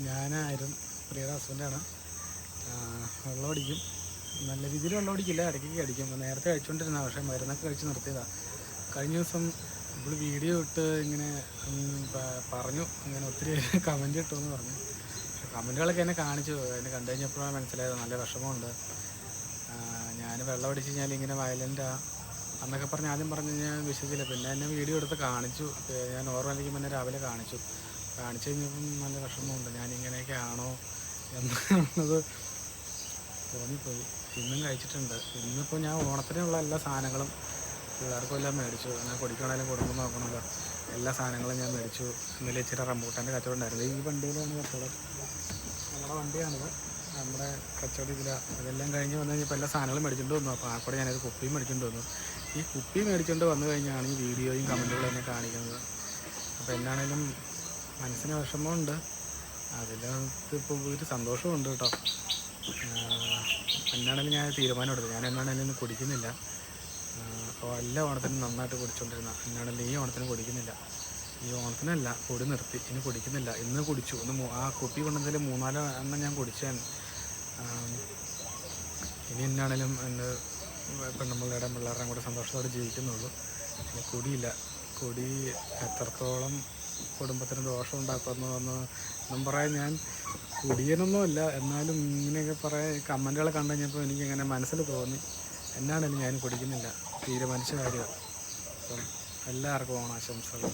ഞാനായിരുന്നു പ്രിയയുടെ ഹസ്ബൻഡാണ്. വെള്ളം അടിക്കും, നല്ല രീതിയിൽ വെള്ളം അടിക്കില്ല, ഇടയ്ക്കൊക്കെ അടിക്കും. നേരത്തെ കഴിച്ചുകൊണ്ടിരുന്ന, പക്ഷേ മരുന്നൊക്കെ കഴിച്ച് നിർത്തിയതാണ്. കഴിഞ്ഞ ദിവസം നമ്മൾ വീഡിയോ ഇട്ട് ഇങ്ങനെ പറഞ്ഞു, ഇങ്ങനെ ഒത്തിരി കമൻറ്റ് കിട്ടുമെന്ന് പറഞ്ഞു. പക്ഷേ കമൻറ്റുകളൊക്കെ എന്നെ കാണിച്ചു. എന്നെ കണ്ടു കഴിഞ്ഞപ്പോഴാണ് മനസ്സിലായത് നല്ല വിഷമമുണ്ട്. ഞാൻ വെള്ളം അടിച്ച് കഴിഞ്ഞാൽ ഇങ്ങനെ വയലൻ്റാണ് എന്നൊക്കെ പറഞ്ഞ് ആദ്യം പറഞ്ഞ് ഞാൻ വിശ്വസിച്ചില്ല. പിന്നെ എന്നെ വീഡിയോ എടുത്ത് കാണിച്ചു. ഞാൻ ഓർമ്മയിലേക്ക് പിന്നെ രാവിലെ കാണിച്ചു കഴിഞ്ഞപ്പം നല്ല വിഷമമുണ്ട്. ഞാനിങ്ങനെയൊക്കെ ആണോ എന്നുള്ളത് തോന്നിപ്പോയി. ഇന്നും കഴിച്ചിട്ടുണ്ട്. ഇന്നിപ്പോൾ ഞാൻ ഓണത്തിനുള്ള എല്ലാ സാധനങ്ങളും പിള്ളേർക്കും എല്ലാം മേടിച്ചു. എന്നാൽ കുടിക്കണമെങ്കിലും കുടുംബം നോക്കണമല്ലോ, എല്ലാ സാധനങ്ങളും ഞാൻ മേടിച്ചു. ഇന്നലെ ഇച്ചിരി റംബൂട്ടാൻ്റെ കച്ചവടം ഉണ്ടായിരുന്നു. ഈ വണ്ടിയിലാണ് കച്ചവടം, നമ്മുടെ വണ്ടിയാണിത്, നമ്മുടെ കച്ചവടം ഇതിലാണ്. അതെല്ലാം കഴിഞ്ഞ് വന്നു കഴിഞ്ഞപ്പോൾ എല്ലാ സാധനങ്ങളും മേടിച്ചുകൊണ്ട് വന്നു. അപ്പോൾ ആ കൂടെ ഞാനൊരു കുപ്പിയും മേടിച്ചുകൊണ്ട് വന്നു. ഈ കുപ്പി മേടിച്ചുകൊണ്ട് വന്നു കഴിഞ്ഞാണ് ഈ വീഡിയോയും കമൻറ്റുകളും എന്നെ കാണിക്കുന്നത്. അപ്പോൾ എന്നാണേലും മനസ്സിന് വിഷമമുണ്ട്, അതിനകത്ത് ഇപ്പോൾ ഒരു സന്തോഷമുണ്ട് കേട്ടോ. എന്നാണേലും ഞാൻ തീരുമാനം എടുത്തു, ഞാൻ എന്നാണേലും ഇന്ന് കുടിക്കുന്നില്ല. അപ്പോൾ എല്ലാ ഓണത്തിനും നന്നായിട്ട് കുടിച്ചുകൊണ്ടിരുന്ന, എന്നാണേലും ഈ ഓണത്തിന് കുടിക്കുന്നില്ല. ഈ ഓണത്തിനല്ല, കുടി നിർത്തി, ഇനി കുടിക്കുന്നില്ല. ഇന്ന് കുടിച്ചു, ഒന്ന് ആ കുപ്പി കൊണ്ടുവന്നതിൽ 3-4 എണ്ണം ഞാൻ കുടിച്ചാൽ. ഇനി എന്നാണേലും എൻ്റെ പിള്ളേരുടെയും കൂടെ സന്തോഷത്തോടെ ജീവിക്കുന്നുള്ളൂ. പിന്നെ കുടിയില്ല. കുടി എത്രത്തോളം കുടുംബത്തിന് ദോഷം ഉണ്ടാക്കുമെന്നും പറയാൻ ഞാൻ കുടിയനൊന്നുമല്ല. എന്നാലും ഇങ്ങനെയൊക്കെ പറയാൻ കമൻറ്റുകളെ കണ്ടു കഴിഞ്ഞപ്പോൾ എനിക്കിങ്ങനെ മനസ്സിൽ തോന്നി. എന്നാണേലും ഞാൻ കുടിക്കുന്നില്ല, തീരുമാനിച്ച കാര്യമാണ്. അപ്പം എല്ലാവർക്കും ഓണാശംസകൾ.